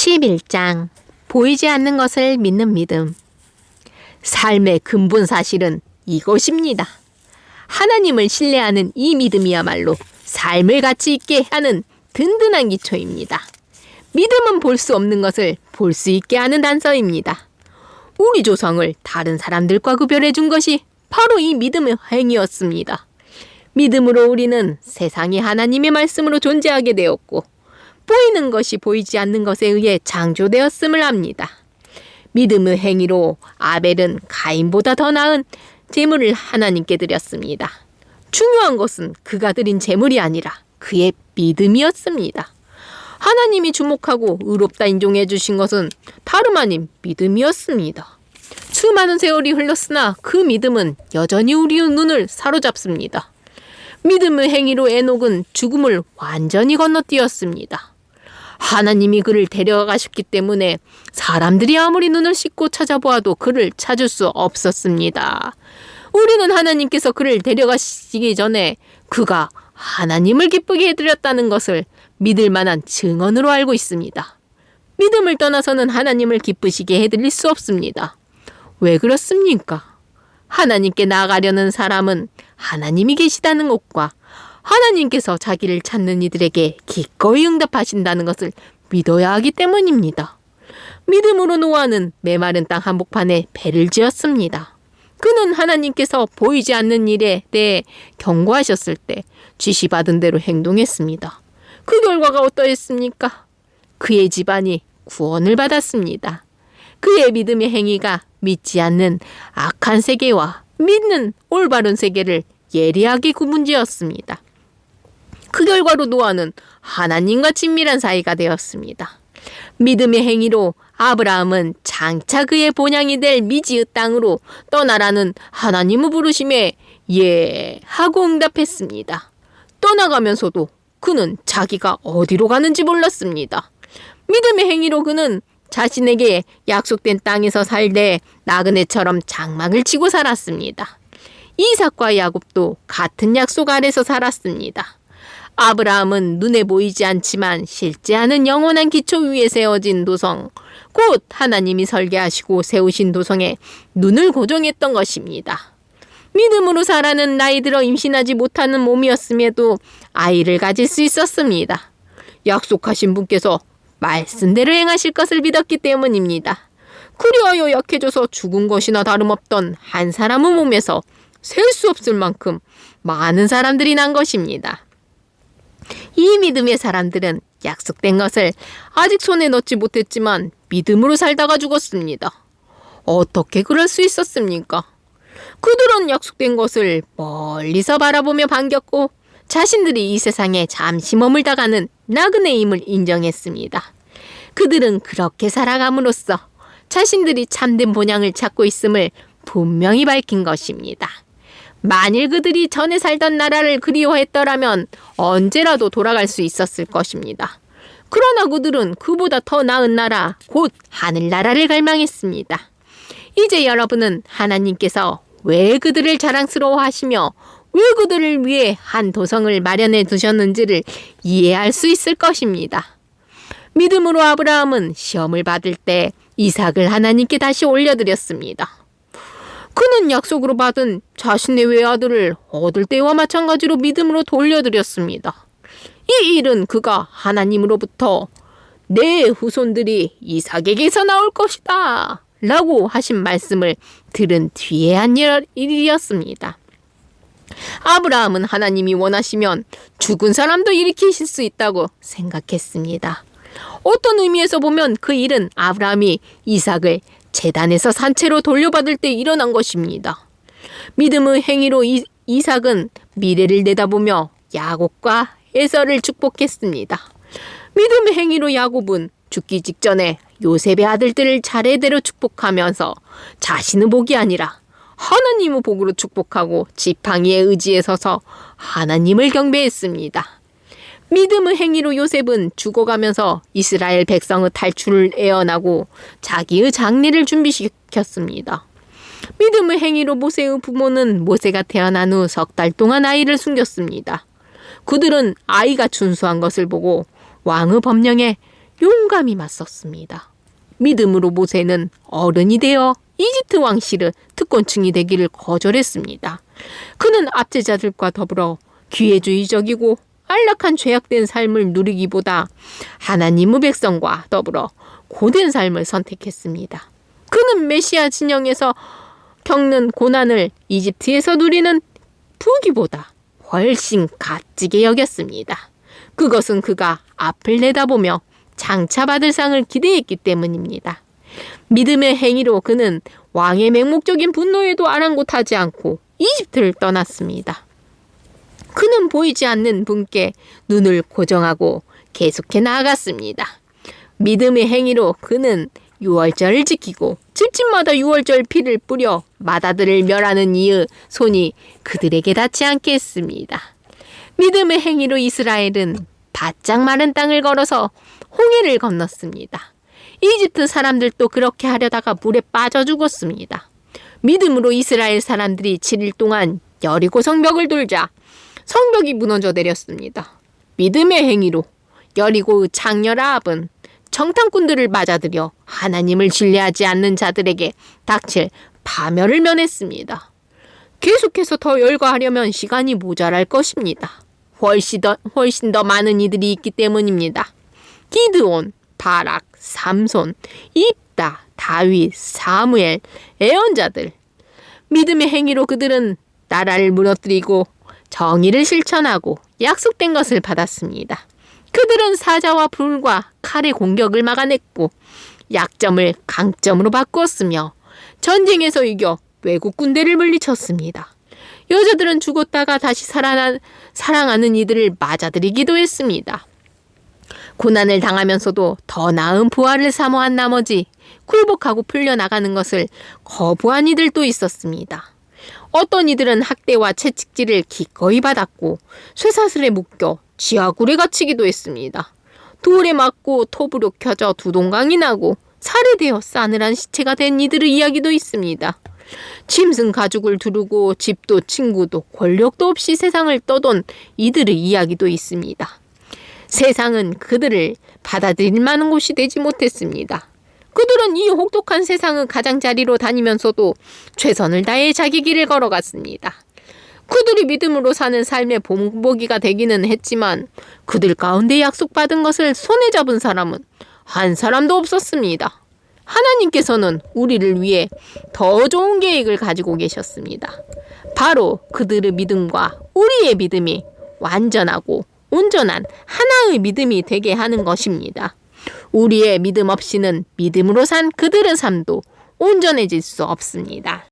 11장 보이지 않는 것을 믿는 믿음. 삶의 근본 사실은 이것입니다. 하나님을 신뢰하는 이 믿음이야말로 삶을 가치 있게 하는 든든한 기초입니다. 믿음은 볼 수 없는 것을 볼 수 있게 하는 단서입니다. 우리 조상을 다른 사람들과 구별해 준 것이 바로 이 믿음의 행위였습니다. 믿음으로 우리는 세상이 하나님의 말씀으로 존재하게 되었고 보이는 것이 보이지 않는 것에 의해 창조되었음을 압니다. 믿음의 행위로 아벨은 가인보다 더 나은 제물을 하나님께 드렸습니다. 중요한 것은 그가 드린 제물이 아니라 그의 믿음이었습니다. 하나님이 주목하고 의롭다 인정해 주신 것은 다름 아닌 믿음이었습니다. 수많은 세월이 흘렀으나 그 믿음은 여전히 우리의 눈을 사로잡습니다. 믿음의 행위로 에녹은 죽음을 완전히 건너뛰었습니다. 하나님이 그를 데려가셨기 때문에 사람들이 아무리 눈을 씻고 찾아보아도 그를 찾을 수 없었습니다. 우리는 하나님께서 그를 데려가시기 전에 그가 하나님을 기쁘게 해드렸다는 것을 믿을 만한 증언으로 알고 있습니다. 믿음을 떠나서는 하나님을 기쁘시게 해드릴 수 없습니다. 왜 그렇습니까? 하나님께 나아가려는 사람은 하나님이 계시다는 것과 하나님께서 자기를 찾는 이들에게 기꺼이 응답하신다는 것을 믿어야 하기 때문입니다. 믿음으로 노아는 메마른 땅 한복판에 배를 지었습니다. 그는 하나님께서 보이지 않는 일에 대해 경고하셨을 때 지시받은 대로 행동했습니다. 그 결과가 어떠했습니까? 그의 집안이 구원을 받았습니다. 그의 믿음의 행위가 믿지 않는 악한 세계와 믿는 올바른 세계를 예리하게 구분지었습니다. 그 결과로 노아는 하나님과 친밀한 사이가 되었습니다. 믿음의 행위로 아브라함은 장차 그의 본향이 될 미지의 땅으로 떠나라는 하나님의 부르심에 예 하고 응답했습니다. 떠나가면서도 그는 자기가 어디로 가는지 몰랐습니다. 믿음의 행위로 그는 자신에게 약속된 땅에서 살되 나그네처럼 장막을 치고 살았습니다. 이삭과 야곱도 같은 약속 아래서 살았습니다. 아브라함은 눈에 보이지 않지만 실제하는 영원한 기초 위에 세워진 도성, 곧 하나님이 설계하시고 세우신 도성에 눈을 고정했던 것입니다. 믿음으로 살아는 나이 들어 임신하지 못하는 몸이었음에도 아이를 가질 수 있었습니다. 약속하신 분께서 말씀대로 행하실 것을 믿었기 때문입니다. 그리하여 약해져서 죽은 것이나 다름없던 한 사람의 몸에서 셀 수 없을 만큼 많은 사람들이 난 것입니다. 이 믿음의 사람들은 약속된 것을 아직 손에 넣지 못했지만 믿음으로 살다가 죽었습니다. 어떻게 그럴 수 있었습니까? 그들은 약속된 것을 멀리서 바라보며 반겼고 자신들이 이 세상에 잠시 머물다가는 나그네임을 인정했습니다. 그들은 그렇게 살아감으로써 자신들이 참된 본향을 찾고 있음을 분명히 밝힌 것입니다. 만일 그들이 전에 살던 나라를 그리워했더라면 언제라도 돌아갈 수 있었을 것입니다. 그러나 그들은 그보다 더 나은 나라, 곧 하늘나라를 갈망했습니다. 이제 여러분은 하나님께서 왜 그들을 자랑스러워하시며 왜 그들을 위해 한 도성을 마련해 두셨는지를 이해할 수 있을 것입니다. 믿음으로 아브라함은 시험을 받을 때 이삭을 하나님께 다시 올려드렸습니다. 그는 약속으로 받은 자신의 외아들을 얻을 때와 마찬가지로 믿음으로 돌려드렸습니다. 이 일은 그가 하나님으로부터 내 후손들이 이삭에게서 나올 것이다 라고 하신 말씀을 들은 뒤에 한 일이었습니다. 아브라함은 하나님이 원하시면 죽은 사람도 일으키실 수 있다고 생각했습니다. 어떤 의미에서 보면 그 일은 아브라함이 이삭을 제단에서 산채로 돌려받을 때 일어난 것입니다. 믿음의 행위로 이삭은 미래를 내다보며 야곱과 에서를 축복했습니다. 믿음의 행위로 야곱은 죽기 직전에 요셉의 아들들을 차례대로 축복하면서 자신의 복이 아니라 하나님의 복으로 축복하고 지팡이의 의지에 서서 하나님을 경배했습니다. 믿음의 행위로 요셉은 죽어가면서 이스라엘 백성의 탈출을 애원하고 자기의 장례를 준비시켰습니다. 믿음의 행위로 모세의 부모는 모세가 태어난 후 3달 동안 아이를 숨겼습니다. 그들은 아이가 준수한 것을 보고 왕의 법령에 용감히 맞섰습니다. 믿음으로 모세는 어른이 되어 이집트 왕실의 특권층이 되기를 거절했습니다. 그는 압제자들과 더불어 기회주의적이고 안락한 죄악된 삶을 누리기보다 하나님의 백성과 더불어 고된 삶을 선택했습니다. 그는 메시아 진영에서 겪는 고난을 이집트에서 누리는 부귀보다 훨씬 값지게 여겼습니다. 그것은 그가 앞을 내다보며 장차 받을 상을 기대했기 때문입니다. 믿음의 행위로 그는 왕의 맹목적인 분노에도 아랑곳하지 않고 이집트를 떠났습니다. 그는 보이지 않는 분께 눈을 고정하고 계속해 나아갔습니다. 믿음의 행위로 그는 유월절을 지키고 집집마다 유월절 피를 뿌려 마다들을 멸하는 이의 손이 그들에게 닿지 않게 했습니다. 믿음의 행위로 이스라엘은 바짝 마른 땅을 걸어서 홍해를 건넜습니다. 이집트 사람들도 그렇게 하려다가 물에 빠져 죽었습니다. 믿음으로 이스라엘 사람들이 7일 동안 여리고 성벽을 돌자 성벽이 무너져 내렸습니다. 믿음의 행위로 여리고의 장녀 라합은 정탐꾼들을 맞아들여 하나님을 신뢰하지 않는 자들에게 닥칠 파멸을 면했습니다. 계속해서 더 열거하려면 시간이 모자랄 것입니다. 훨씬 더 많은 이들이 있기 때문입니다. 기드온, 바락, 삼손, 입다, 다윗, 사무엘, 예언자들. 믿음의 행위로 그들은 나라를 무너뜨리고 정의를 실천하고 약속된 것을 받았습니다. 그들은 사자와 불과 칼의 공격을 막아냈고 약점을 강점으로 바꾸었으며 전쟁에서 이겨 외국 군대를 물리쳤습니다. 여자들은 죽었다가 다시 사랑하는 이들을 맞아들이기도 했습니다. 고난을 당하면서도 더 나은 부활을 사모한 나머지 굴복하고 풀려나가는 것을 거부한 이들도 있었습니다. 어떤 이들은 학대와 채찍질을 기꺼이 받았고 쇠사슬에 묶여 지하굴에 갇히기도 했습니다. 돌에 맞고 톱으로 켜져 두동강이 나고 살해되어 싸늘한 시체가 된 이들의 이야기도 있습니다. 짐승 가죽을 두르고 집도 친구도 권력도 없이 세상을 떠돈 이들의 이야기도 있습니다. 세상은 그들을 받아들일 만한 곳이 되지 못했습니다. 그들은 이 혹독한 세상의 가장자리로 다니면서도 최선을 다해 자기 길을 걸어갔습니다. 그들이 믿음으로 사는 삶의 본보기가 되기는 했지만 그들 가운데 약속받은 것을 손에 잡은 사람은 한 사람도 없었습니다. 하나님께서는 우리를 위해 더 좋은 계획을 가지고 계셨습니다. 바로 그들의 믿음과 우리의 믿음이 완전하고 온전한 하나의 믿음이 되게 하는 것입니다. 우리의 믿음 없이는 믿음으로 산 그들의 삶도 온전해질 수 없습니다.